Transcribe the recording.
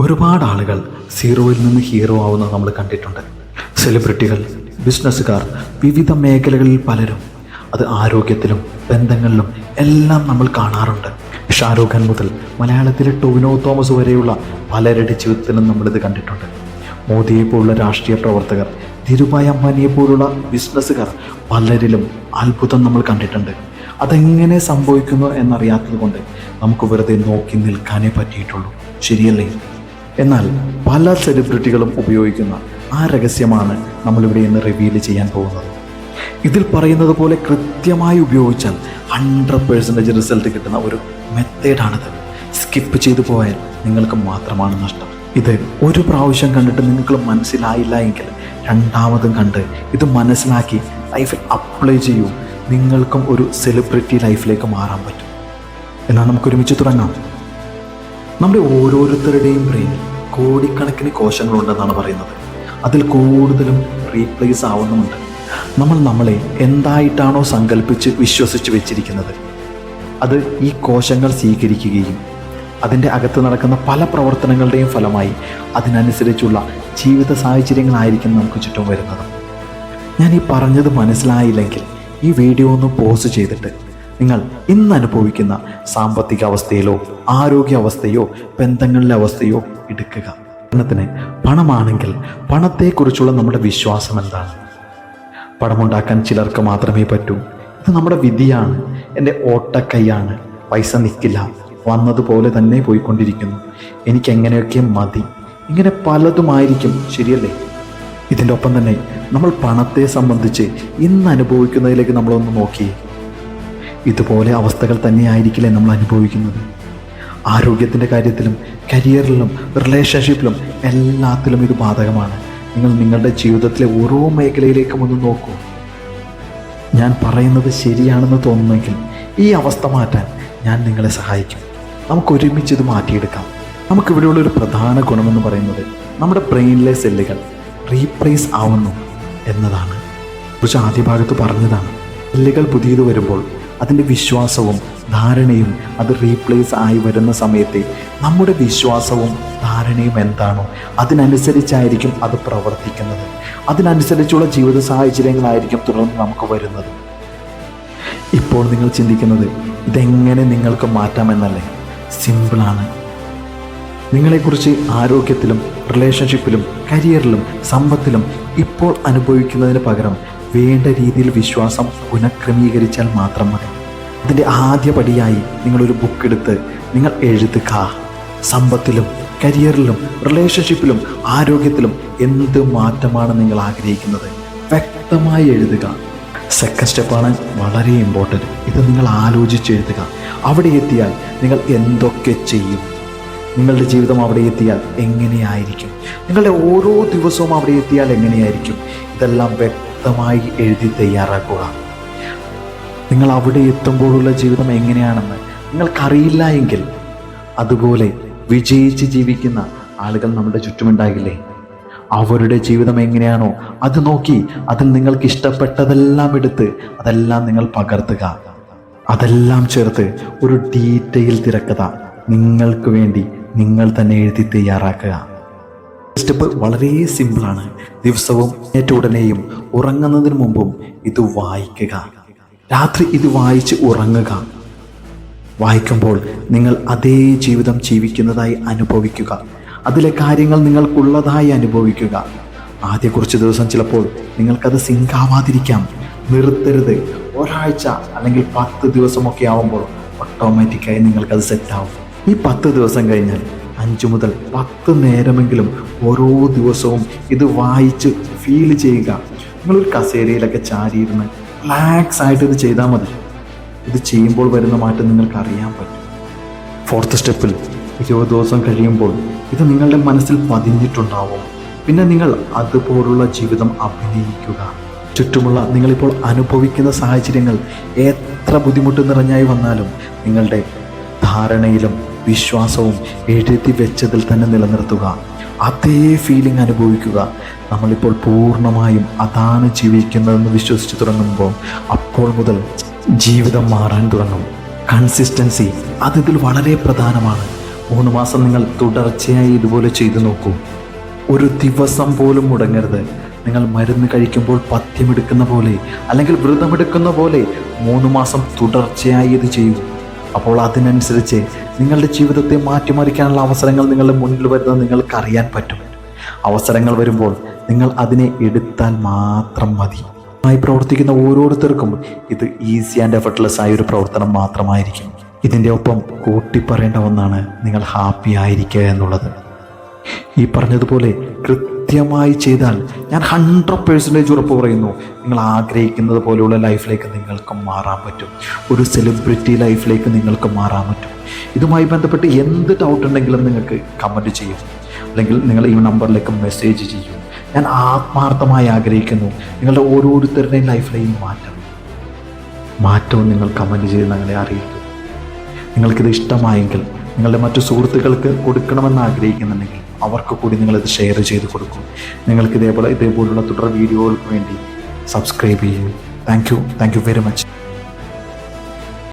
ഒരുപാട് ആളുകൾ സീറോയിൽ നിന്ന് ഹീറോ ആവുന്നത് നമ്മൾ കണ്ടിട്ടുണ്ട്. സെലിബ്രിറ്റികൾ, ബിസിനസ്സുകാർ, വിവിധ മേഖലകളിൽ പലരും. അത് ആരോഗ്യത്തിലും ബന്ധങ്ങളിലും എല്ലാം നമ്മൾ കാണാറുണ്ട്. ഷാരൂഖ് ഖാൻ മുതൽ മലയാളത്തിലെ ടൊവിനോ തോമസ് വരെയുള്ള പലരുടെ ജീവിതത്തിലും നമ്മളിത് കണ്ടിട്ടുണ്ട്. മോദിയെ പോലുള്ള രാഷ്ട്രീയ പ്രവർത്തകർ, ധീരുഭായ് അംബാനിയെ പോലുള്ള ബിസിനസ്സുകാർ, പലരിലും അത്ഭുതം നമ്മൾ കണ്ടിട്ടുണ്ട്. അതെങ്ങനെ സംഭവിക്കുന്നു എന്നറിയാത്തത് കൊണ്ട് നമുക്ക് വെറുതെ നോക്കി നിൽക്കാനേ പറ്റിയിട്ടുള്ളൂ, ശരിയല്ലേ? എന്നാൽ പല സെലിബ്രിറ്റികളും ഉപയോഗിക്കുന്ന ആ രഹസ്യമാണ് നമ്മളിവിടെ ഇന്ന് റിവീൽ ചെയ്യാൻ പോകുന്നത്. ഇതിൽ പറയുന്നത് പോലെ കൃത്യമായി ഉപയോഗിച്ചാൽ 100% റിസൾട്ട് കിട്ടുന്ന ഒരു മെത്തേഡാണിത്. സ്കിപ്പ് ചെയ്തു പോയാൽ നിങ്ങൾക്ക് മാത്രമാണ് നഷ്ടം. ഇത് ഒരു പ്രാവശ്യം കണ്ടിട്ട് നിങ്ങൾക്ക് മനസ്സിലായില്ല എങ്കിൽ രണ്ടാമതും കണ്ട് ഇത് മനസ്സിലാക്കി ലൈഫിൽ അപ്ലൈ ചെയ്യൂ. നിങ്ങൾക്കും ഒരു സെലിബ്രിറ്റി ലൈഫിലേക്ക് മാറാൻ പറ്റും. എന്നാൽ നമുക്കൊരുമിച്ച് തുടങ്ങാം. നമ്മുടെ ഓരോരുത്തരുടെയും ബ്രെയിനിൽ കോടിക്കണക്കിന് കോശങ്ങളുണ്ടെന്നാണ് പറയുന്നത്. അതിൽ കൂടുതലും റീപ്ലേസ് ആവുന്നുമുണ്ട്. നമ്മൾ നമ്മളെ എന്തായിട്ടാണോ സങ്കല്പിച്ച് വിശ്വസിച്ച് വെച്ചിരിക്കുന്നത്, അത് ഈ കോശങ്ങൾ സ്വീകരിക്കുകയും അതിൻ്റെ അകത്ത് നടക്കുന്ന പല പ്രവർത്തനങ്ങളുടെയും ഫലമായി അതിനനുസരിച്ചുള്ള ജീവിത സാഹചര്യങ്ങളായിരിക്കും നമുക്ക് ചുറ്റും വരുന്നത്. ഞാൻ ഈ പറഞ്ഞത് മനസ്സിലായില്ലെങ്കിൽ ഈ വീഡിയോ ഒന്ന് പോസ്റ്റ് ചെയ്തിട്ട് നിങ്ങൾ ഇന്ന് അനുഭവിക്കുന്ന സാമ്പത്തിക അവസ്ഥയിലോ ആരോഗ്യ അവസ്ഥയോ ബന്ധങ്ങളിലെ അവസ്ഥയോ എടുക്കുക. ഉദാഹരണത്തിന്, പണമാണെങ്കിൽ പണത്തെക്കുറിച്ചുള്ള നമ്മുടെ വിശ്വാസം എന്താണ്? പണമുണ്ടാക്കാൻ ചിലർക്ക് മാത്രമേ പറ്റൂ. ഇത് നമ്മുടെ വിധിയാണ്, എൻ്റെ ഓട്ടക്കൈയാണ്, പൈസ നിൽക്കില്ല, വന്നതുപോലെ തന്നെ പോയിക്കൊണ്ടിരിക്കുന്നു, എനിക്ക് എങ്ങനെയൊക്കെ മതി, ഇങ്ങനെ പലതുമായിരിക്കും, ശരിയല്ലേ? ഇതിൻ്റെ ഒപ്പം തന്നെ നമ്മൾ പണത്തെ സംബന്ധിച്ച് ഇന്ന് അനുഭവിക്കുന്നതിലേക്ക് നമ്മളൊന്ന് നോക്കിയേ. ഇതുപോലെ അവസ്ഥകൾ തന്നെയായിരിക്കില്ലേ നമ്മൾ അനുഭവിക്കുന്നത്? ആരോഗ്യത്തിൻ്റെ കാര്യത്തിലും കരിയറിലും റിലേഷൻഷിപ്പിലും എല്ലാത്തിലും ഇത് ബാധകമാണ്. നിങ്ങൾ നിങ്ങളുടെ ജീവിതത്തിലെ ഓരോ മേഖലയിലേക്കും ഒന്ന് നോക്കൂ. ഞാൻ പറയുന്നത് ശരിയാണെന്ന് തോന്നുന്നെങ്കിൽ ഈ അവസ്ഥ മാറ്റാൻ ഞാൻ നിങ്ങളെ സഹായിക്കും. നമുക്കൊരുമിച്ച് ഇത് മാറ്റിയെടുക്കാം. നമുക്കിവിടെയുള്ളൊരു പ്രധാന ഗുണമെന്ന് പറയുന്നത് നമ്മുടെ ബ്രെയിനിലെ സെല്ലുകൾ റീപ്ലേസ് ആവുന്നു എന്നതാണ്. കുറിച്ച് ആദ്യ ഭാഗത്ത് പറഞ്ഞതാണ്. സെല്ലുകൾ പുതിയത് വരുമ്പോൾ അതിൻ്റെ വിശ്വാസവും ധാരണയും അത് റീപ്ലേസ് ആയി വരുന്ന സമയത്തെ നമ്മുടെ വിശ്വാസവും ധാരണയും എന്താണോ അതിനനുസരിച്ചായിരിക്കും അത് പ്രവർത്തിക്കുന്നത്. അതിനനുസരിച്ചുള്ള ജീവിത സാഹചര്യങ്ങളായിരിക്കും തുടർന്ന് നമുക്ക് വരുന്നത്. ഇപ്പോൾ നിങ്ങൾ ചിന്തിക്കുന്നത് ഇതെങ്ങനെ നിങ്ങൾക്ക് മാറ്റാമെന്നല്ലേ? സിമ്പിളാണ്. നിങ്ങളെക്കുറിച്ച് ആരോഗ്യത്തിലും റിലേഷൻഷിപ്പിലും കരിയറിലും സമ്പത്തിലും ഇപ്പോൾ അനുഭവിക്കുന്നതിന് പകരം വേണ്ട രീതിയിൽ വിശ്വാസം പുനഃക്രമീകരിച്ചാൽ മാത്രം മതി. അതിൻ്റെ ആദ്യ പടിയായി നിങ്ങളൊരു ബുക്ക് എടുത്ത് നിങ്ങൾ എഴുതുക. സമ്പത്തിലും കരിയറിലും റിലേഷൻഷിപ്പിലും ആരോഗ്യത്തിലും എന്ത് മാറ്റമാണ് നിങ്ങൾ ആഗ്രഹിക്കുന്നത് വ്യക്തമായി എഴുതുക. സെക്കൻഡ് സ്റ്റെപ്പാണ് വളരെ ഇമ്പോർട്ടൻറ്റ്. ഇത് നിങ്ങൾ ആലോചിച്ച് എഴുതുക. അവിടെ എത്തിയാൽ നിങ്ങൾ എന്തൊക്കെ ചെയ്യും? നിങ്ങളുടെ ജീവിതം അവിടെ എത്തിയാൽ എങ്ങനെയായിരിക്കും? നിങ്ങളുടെ ഓരോ ദിവസവും അവിടെ എത്തിയാൽ എങ്ങനെയായിരിക്കും? ഇതെല്ലാം വ്യക്തമായി എഴുതി തയ്യാറാക്കുക. നിങ്ങൾ അവിടെ എത്തുമ്പോഴുള്ള ജീവിതം എങ്ങനെയാണെന്ന് നിങ്ങൾക്കറിയില്ല എങ്കിൽ അതുപോലെ വിജയിച്ച് ജീവിക്കുന്ന ആളുകൾ നമ്മുടെ ചുറ്റുമുണ്ടാകില്ലേ? അവരുടെ ജീവിതം എങ്ങനെയാണോ അത് നോക്കി അതിൽ നിങ്ങൾക്ക് ഇഷ്ടപ്പെട്ടതെല്ലാം എടുത്ത് അതെല്ലാം നിങ്ങൾ പകർത്തുക. അതെല്ലാം ചേർത്ത് ഒരു ഡീറ്റെയിൽ തിരക്കഥ നിങ്ങൾക്ക് വേണ്ടി നിങ്ങൾ തന്നെ എഴുതി തയ്യാറാക്കുക. സ്റ്റെപ്പ് വളരെ സിമ്പിളാണ്. ദിവസവും ഏറ്റ ഉടനെയും ഉറങ്ങുന്നതിന് മുമ്പും ഇത് വായിക്കുക. രാത്രി ഇത് വായിച്ച് ഉറങ്ങുക. വായിക്കുമ്പോൾ നിങ്ങൾ അതേ ജീവിതം ജീവിക്കുന്നതായി അനുഭവിക്കുക. അതിലെ കാര്യങ്ങൾ നിങ്ങൾക്കുള്ളതായി അനുഭവിക്കുക. ആദ്യ കുറച്ച് ദിവസം ചിലപ്പോൾ നിങ്ങൾക്കത് സിങ്കാവാതിരിക്കാം. നിർത്തരുത്. ഒരാഴ്ച അല്ലെങ്കിൽ 10 ദിവസമൊക്കെ ആവുമ്പോൾ ഓട്ടോമാറ്റിക്കായി നിങ്ങൾക്കത് സെറ്റാവും. ഈ 10 ദിവസം കഴിഞ്ഞാൽ 5 മുതൽ 10 നേരമെങ്കിലും ഓരോ ദിവസവും ഇത് വായിച്ച് ഫീൽ ചെയ്യുക. നിങ്ങളൊരു കസേരയിലൊക്കെ ചാരിയിരുന്ന് റിലാക്സ് ആയിട്ട് ഇത് ചെയ്താൽ മതി. ഇത് ചെയ്യുമ്പോൾ വരുന്ന മാറ്റം നിങ്ങൾക്ക് അറിയാൻ പറ്റും. 4th സ്റ്റെപ്പിൽ 20 ദിവസം കഴിയുമ്പോൾ ഇത് നിങ്ങളുടെ മനസ്സിൽ പതിഞ്ഞിട്ടുണ്ടാവും. പിന്നെ നിങ്ങൾ അതുപോലുള്ള ജീവിതം അഭിനയിക്കുക. ചുറ്റുമുള്ള നിങ്ങളിപ്പോൾ അനുഭവിക്കുന്ന സാഹചര്യങ്ങൾ എത്ര ബുദ്ധിമുട്ട് നിറഞ്ഞായി വന്നാലും നിങ്ങളുടെ ധാരണയിലും വിശ്വാസവും എഴുതി വെച്ചതിൽ തന്നെ നിലനിർത്തുക. അതേ ഫീലിംഗ് അനുഭവിക്കുക. നമ്മളിപ്പോൾ പൂർണ്ണമായും അതാണ് ജീവിക്കുന്നതെന്ന് വിശ്വസിച്ച് തുടങ്ങുമ്പോൾ അപ്പോൾ മുതൽ ജീവിതം മാറാൻ തുടങ്ങും. കൺസിസ്റ്റൻസി അതിൽ വളരെ പ്രധാനമാണ്. 3 മാസം നിങ്ങൾ തുടർച്ചയായി ഇതുപോലെ ചെയ്തു നോക്കൂ. ഒരു ദിവസം പോലും മുടങ്ങരുത്. നിങ്ങൾ മരുന്ന് കഴിക്കുമ്പോൾ പഥ്യമെടുക്കുന്ന പോലെ അല്ലെങ്കിൽ വ്രതമെടുക്കുന്ന പോലെ 3 മാസം തുടർച്ചയായി ഇത് ചെയ്യൂ. അപ്പോൾ അതിനനുസരിച്ച് നിങ്ങളുടെ ജീവിതത്തെ മാറ്റിമറിക്കാനുള്ള അവസരങ്ങൾ നിങ്ങളുടെ മുന്നിൽ വരുന്നത് നിങ്ങൾക്കറിയാൻ പറ്റും. അവസരങ്ങൾ വരുമ്പോൾ നിങ്ങൾ അതിനെ എടുത്താൽ മാത്രം മതി. പ്രവർത്തിക്കുന്ന ഓരോരുത്തർക്കും ഇത് ഈസി ആൻഡ് എഫർട്ട്ലെസ് ആയ ഒരു പ്രവർത്തനം മാത്രമായിരിക്കും. ഇതിൻ്റെ ഒപ്പം കൂട്ടി പറയേണ്ട ഒന്നാണ് നിങ്ങൾ ഹാപ്പി ആയിരിക്കുക എന്നുള്ളത്. ഈ പറഞ്ഞതുപോലെ കൃത്യമായി ചെയ്താൽ ഞാൻ 100% ഉറപ്പ് പറയുന്നു, നിങ്ങൾ ആഗ്രഹിക്കുന്നത് പോലെയുള്ള ലൈഫിലേക്ക് നിങ്ങൾക്ക് മാറാൻ പറ്റും. ഒരു സെലിബ്രിറ്റി ലൈഫിലേക്ക് നിങ്ങൾക്ക് മാറാൻ പറ്റും. ഇതുമായി ബന്ധപ്പെട്ട് എന്ത് ഡൗട്ട് ഉണ്ടെങ്കിലും നിങ്ങൾക്ക് കമൻറ്റ് ചെയ്യും, അല്ലെങ്കിൽ നിങ്ങൾ ഈ നമ്പറിലേക്ക് മെസ്സേജ് ചെയ്യും. ഞാൻ ആത്മാർത്ഥമായി ആഗ്രഹിക്കുന്നു നിങ്ങളുടെ ഓരോരുത്തരുടെയും ലൈഫിലെയും മാറ്റവും നിങ്ങൾ കമൻറ്റ് ചെയ്ത് ഞങ്ങളെ അറിയിക്കും. നിങ്ങൾക്കിത് ഇഷ്ടമായെങ്കിൽ നിങ്ങളുടെ മറ്റു സുഹൃത്തുക്കൾക്ക് കൊടുക്കണമെന്ന് ആഗ്രഹിക്കുന്നുണ്ടെങ്കിൽ അവർക്ക് കൂടി നിങ്ങളിത് ഷെയർ ചെയ്ത് കൊടുക്കും. നിങ്ങൾക്ക് ഇതേപോലുള്ള തുടർ വീഡിയോകൾക്ക് വേണ്ടി സബ്സ്ക്രൈബ് ചെയ്യൂ. Thank you very much.